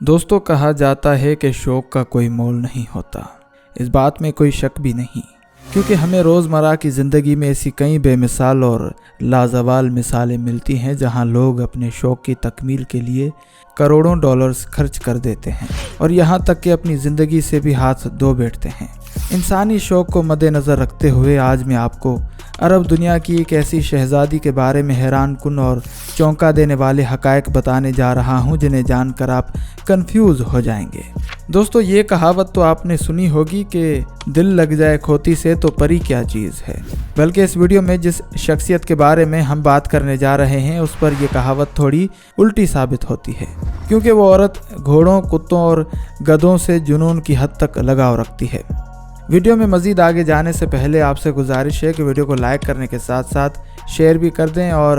दोस्तों, कहा जाता है कि शौक़ का कोई मोल नहीं होता। इस बात में कोई शक भी नहीं, क्योंकि हमें रोज़मर्रा की ज़िंदगी में ऐसी कई बेमिसाल और लाजवाल मिसालें मिलती हैं जहां लोग अपने शौक़ की तकमील के लिए करोड़ों डॉलर्स खर्च कर देते हैं और यहां तक कि अपनी ज़िंदगी से भी हाथ धो बैठते हैं। इंसानी शौक़ को मद्देनज़र रखते हुए आज मैं आपको अरब दुनिया की एक ऐसी शहज़ादी के बारे में हैरान कुन और चौंका देने वाले हक़ाइक़ बताने जा रहा हूं जिन्हें जानकर आप कंफ्यूज हो जाएंगे। दोस्तों, ये कहावत तो आपने सुनी होगी कि दिल लग जाए खोती से तो परी क्या चीज़ है। बल्कि इस वीडियो में जिस शख्सियत के बारे में हम बात करने जा रहे हैं उस पर यह कहावत थोड़ी उल्टी साबित होती है, क्योंकि वो औरत घोड़ों, कुत्तों और गधों से जुनून की हद तक लगाव रखती है। वीडियो में मज़ीद आगे जाने से पहले आपसे गुजारिश है कि वीडियो को लाइक करने के साथ साथ शेयर भी कर दें और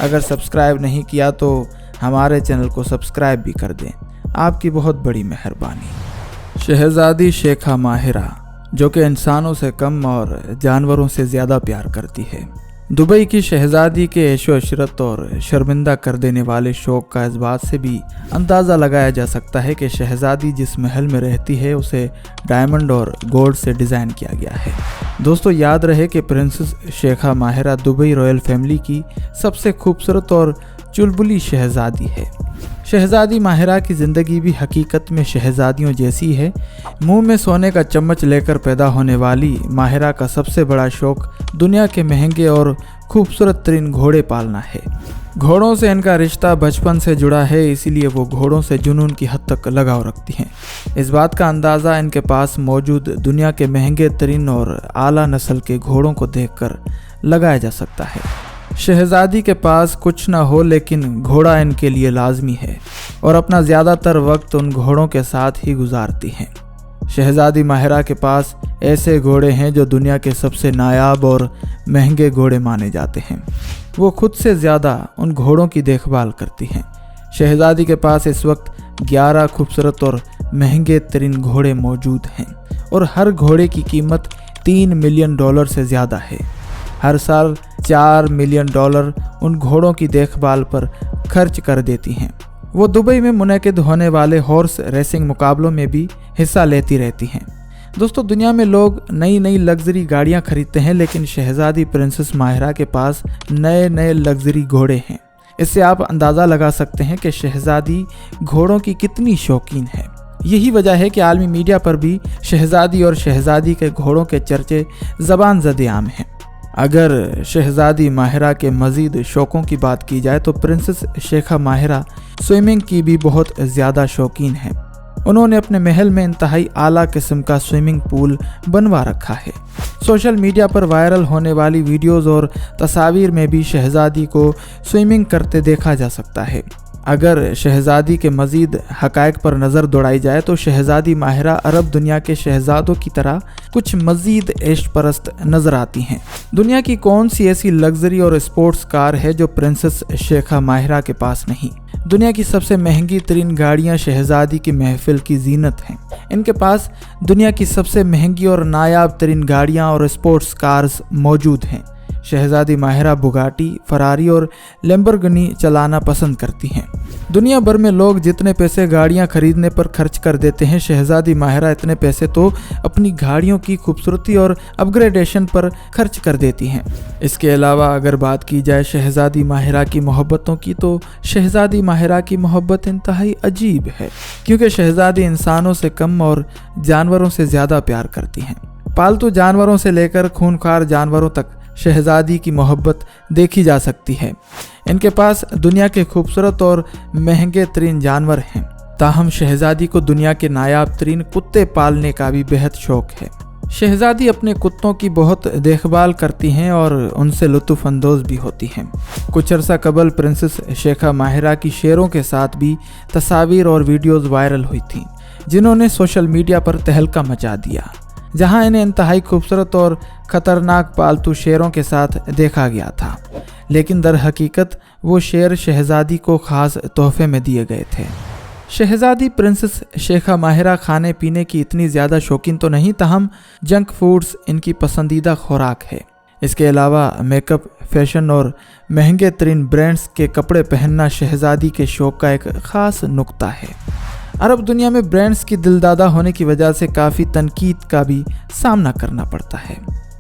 अगर सब्सक्राइब नहीं किया तो हमारे चैनल को सब्सक्राइब भी कर दें। आपकी बहुत बड़ी मेहरबानी। शहज़ादी शेखा माहिरा, जो कि इंसानों से कम और जानवरों से ज़्यादा प्यार करती है। दुबई की शहज़ादी के ऐशो अशरत और शर्मिंदा कर देने वाले शौक़ का इस बात से भी अंदाज़ा लगाया जा सकता है कि शहज़ादी जिस महल में रहती है उसे डायमंड और गोल्ड से डिज़ाइन किया गया है। दोस्तों, याद रहे कि princess Sheikha Mahira Dubai royal family की सबसे खूबसूरत और चुलबुली शहज़ादी है। शहज़ादी माहिरा की ज़िंदगी भी हकीकत में शहज़ादियों जैसी है। मुंह में सोने का चम्मच लेकर पैदा होने वाली माहिरा का सबसे बड़ा शौक़ दुनिया के महंगे और खूबसूरत तरीन घोड़े पालना है। घोड़ों से इनका रिश्ता बचपन से जुड़ा है, इसीलिए वो घोड़ों से जुनून की हद तक लगाव रखती हैं। इस बात का अंदाज़ा इनके पास मौजूद दुनिया के महंगे तरीन और आला नस्ल के घोड़ों को देखकर लगाया जा सकता है। शहज़ादी के पास कुछ ना हो लेकिन घोड़ा इनके लिए लाजमी है और अपना ज़्यादातर वक्त उन घोड़ों के साथ ही गुजारती हैं। शहज़ादी माहिरा के पास ऐसे घोड़े हैं जो दुनिया के सबसे नायाब और महंगे घोड़े माने जाते हैं। वो खुद से ज़्यादा उन घोड़ों की देखभाल करती हैं। शहज़ादी के पास इस वक्त 11 खूबसूरत और महंगे तरीन घोड़े मौजूद हैं और हर घोड़े की कीमत $3 मिलियन से ज़्यादा है। हर साल $4 मिलियन उन घोड़ों की देखभाल पर खर्च कर देती हैं। वो दुबई में मुनक़िद होने वाले हॉर्स रेसिंग मुकाबलों में भी हिस्सा लेती रहती हैं। दोस्तों, दुनिया में लोग नई नई लग्जरी गाड़ियां खरीदते हैं, लेकिन शहज़ादी प्रिंसेस माहिरा के पास नए नए लग्जरी घोड़े हैं। इससे आप अंदाज़ा लगा सकते हैं कि शहज़ादी घोड़ों की कितनी शौकीन है। यही वजह है कि आलमी मीडिया पर भी शहज़ादी और शहज़ादी के घोड़ों के चर्चे ज़बान ज़द आम हैं। अगर शहज़ादी माहिरा के मज़ीद शौक़ों की बात की जाए तो प्रिंसेस शेखा माहिरा स्विमिंग की भी बहुत ज़्यादा शौकीन है। उन्होंने अपने महल में इंतहाई आला किस्म का स्विमिंग पूल बनवा रखा है। सोशल मीडिया पर वायरल होने वाली वीडियोज़ और तस्वीर में भी शहज़ादी को स्विमिंग करते देखा जा सकता है। अगर शहज़ादी के मज़ीद हक़ाइक़ पर नज़र दौड़ाई जाए तो शहज़ादी माहिरा अरब दुनिया के शहज़ादों की तरह कुछ मज़ीद ऐश परस्त नज़र आती हैं। दुनिया की कौन सी ऐसी लग्जरी और स्पोर्ट्स कार है जो प्रिंसेस शेखा माहिरा के पास नहीं। दुनिया की सबसे महंगी तरीन गाड़ियाँ शहज़ादी की महफिल की जीनत हैं। इनके पास दुनिया की सबसे महंगी और नायाब तरीन गाड़ियाँ और स्पोर्ट्स कार्स मौजूद हैं। शहज़ादी माहिरा बुगाटी, फरारी और लैम्बोर्गिनी चलाना पसंद करती हैं। दुनिया भर में लोग जितने पैसे गाड़ियां खरीदने पर खर्च कर देते हैं, शहज़ादी माहिरा इतने पैसे तो अपनी गाड़ियों की खूबसूरती और अपग्रेडेशन पर खर्च कर देती हैं। इसके अलावा अगर बात की जाए शहज़ादी माहिरा की मोहब्बतों की तो शहज़ादी माहिरा की मोहब्बत इंतहाई अजीब है, क्योंकि शहज़ादी इंसानों से कम और जानवरों से ज़्यादा प्यार करती हैं। पालतू जानवरों से लेकर खूंखार जानवरों तक शहज़ादी की मोहब्बत देखी जा सकती है। इनके पास दुनिया के खूबसूरत और महंगे तरीन जानवर हैं। ताहम शहज़ादी को दुनिया के नायाब तरीन कुत्ते पालने का भी बेहद शौक़ है। शहज़ादी अपने कुत्तों की बहुत देखभाल करती हैं और उनसे लुत्फ़ अंदोज़ भी होती हैं। कुछ अरसा कबल प्रिंसेस शेखा माहिरा की शेरों के साथ भी तस्वीर और वीडियोज़ वायरल हुई थीं, जिन्होंने सोशल मीडिया पर तहलका मचा दिया, जहां इन्हें इंतहाई खूबसूरत और ख़तरनाक पालतू शेरों के साथ देखा गया था। लेकिन दर हकीकत वो शेर शहज़ादी को ख़ास तोहफे में दिए गए थे। शहज़ादी प्रिंसेस शेखा माहिरा खाने पीने की इतनी ज़्यादा शौकीन तो नहीं, ताहम जंक फूड्स इनकी पसंदीदा खुराक है। इसके अलावा मेकअप, फैशन और महंगे तरीन ब्रांड्स के कपड़े पहनना शहज़ादी के शौक़ का एक ख़ास नुक्ता है। अरब दुनिया में ब्रांड्स की दिलदादा होने की वजह से काफ़ी तनकीद का भी सामना करना पड़ता है।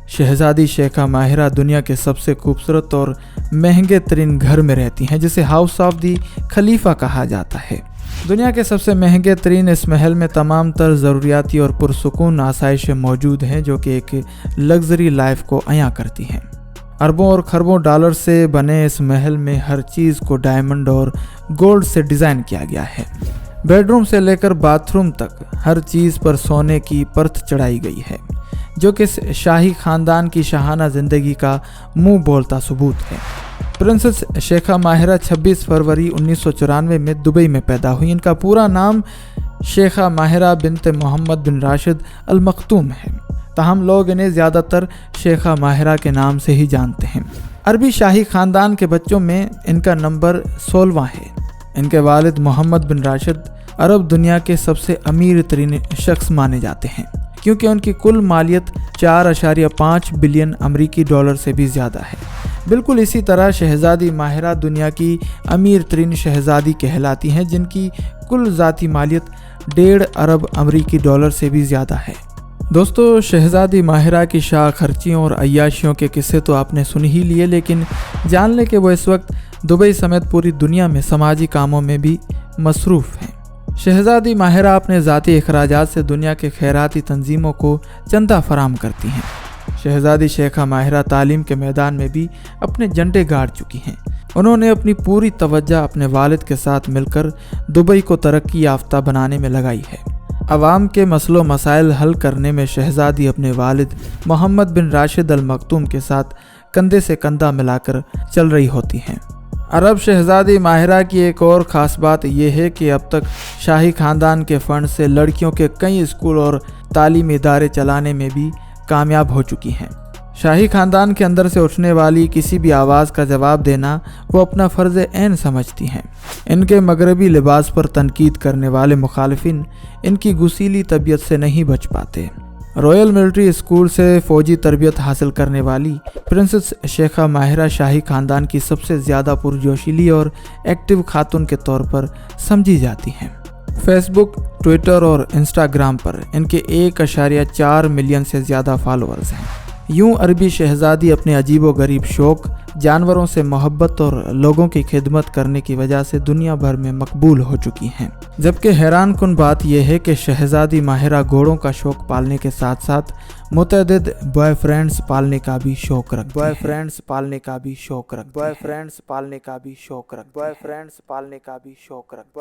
शहजादी शेखा माहिरा दुनिया के सबसे खूबसूरत और महंगे तरीन घर में रहती हैं, जिसे हाउस ऑफ दी खलीफा कहा जाता है। दुनिया के सबसे महंगे तरीन इस महल में तमाम तर ज़रूरियाती और पुरसुकून आसाइशें मौजूद हैं, जो कि एक लग्जरी लाइफ को अया करती हैं। अरबों और खरबों डॉलर से बने इस महल में हर चीज़ को डायमंड और गोल्ड से डिज़ाइन किया गया है। बेडरूम से लेकर बाथरूम तक हर चीज़ पर सोने की परत चढ़ाई गई है, जो कि शाही ख़ानदान की शाहाना ज़िंदगी का मुंह बोलता सबूत है। प्रिंसेस शेखा माहिरा 26 फरवरी 1994 में दुबई में पैदा हुई। इनका पूरा नाम शेखा माहिरा बिनते मोहम्मद बिन राशिद अल मखतूम है, ताहम लोग इन्हें ज़्यादातर शेखा माहिरा के नाम से ही जानते हैं। अरबी शाही ख़ानदान के बच्चों में इनका नंबर 16वां है। इनके वालिद मोहम्मद बिन राशिद अरब दुनिया के सबसे अमीर तरीन शख्स माने जाते हैं, क्योंकि उनकी कुल मालियत 4.5 बिलियन अमरीकी डॉलर से भी ज़्यादा है। बिल्कुल इसी तरह शहज़ादी माहिरा दुनिया की अमीर तरीन शहज़ादी कहलाती हैं, जिनकी कुल ज़ाती मालियत 1.5 अरब अमरीकी डॉलर से भी ज़्यादा है। दोस्तों, शहज़ादी माहिरा की शाह खर्चियों और अय्याशियों के किस्से तो आपने सुन ही लिए, लेकिन जान लें कि वो इस वक्त दुबई समेत पूरी दुनिया में समाजी कामों में भी मसरूफ़ हैं। शहज़ादी माहिरा अपने ज़ाती अखराजात से दुनिया के खैराती तंजीमों को चंदा फराम करती हैं। शहज़ादी शेखा माहिरा तालीम के मैदान में भी अपने झंडे गाड़ चुकी हैं। उन्होंने अपनी पूरी तवज्जो अपने वालिद के साथ मिलकर दुबई को तरक्की याफ्ता बनाने में लगाई है। अवाम के मसलों मसाइल हल करने में शहज़ादी अपने वालिद मोहम्मद बिन राशिद अल मखतूम के साथ कंधे से कंधा मिलाकर चल रही होती हैं। अरब शहज़ादी माहिरा की एक और ख़ास बात यह है कि अब तक शाही ख़ानदान के फ़ंड से लड़कियों के कई स्कूल और तालीमी इदारे चलाने में भी कामयाब हो चुकी हैं। शाही ख़ानदान के अंदर से उठने वाली किसी भी आवाज़ का जवाब देना वो अपना फ़र्ज़ ऐन समझती हैं। इनके मगरबी लिबास पर तनकीद करने वाले मुखालिफिन इनकी गुसीली तबीयत से नहीं बच पाते। रॉयल मिलिट्री स्कूल से फ़ौजी तरबियत हासिल करने वाली प्रिंसेस शेखा माहिरा शाही ख़ानदान की सबसे ज़्यादा पुरजोशीली और एक्टिव खातून के तौर पर समझी जाती हैं। फेसबुक, ट्विटर और इंस्टाग्राम पर इनके 1.4 मिलियन से ज़्यादा फॉलोअर्स हैं। यूं अरबी शहज़ादी अपने अजीबो गरीब शौक़, जानवरों से मोहब्बत और लोगों की खिदमत करने की वजह से दुनिया भर में मकबूल हो चुकी हैं। जबकि हैरान कुन बात यह है कि शहज़ादी माहिरा घोड़ों का शौक़ पालने के साथ साथ मुतअद्दिद बॉयफ्रेंड्स पालने का भी शौक़ रखती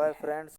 हैं।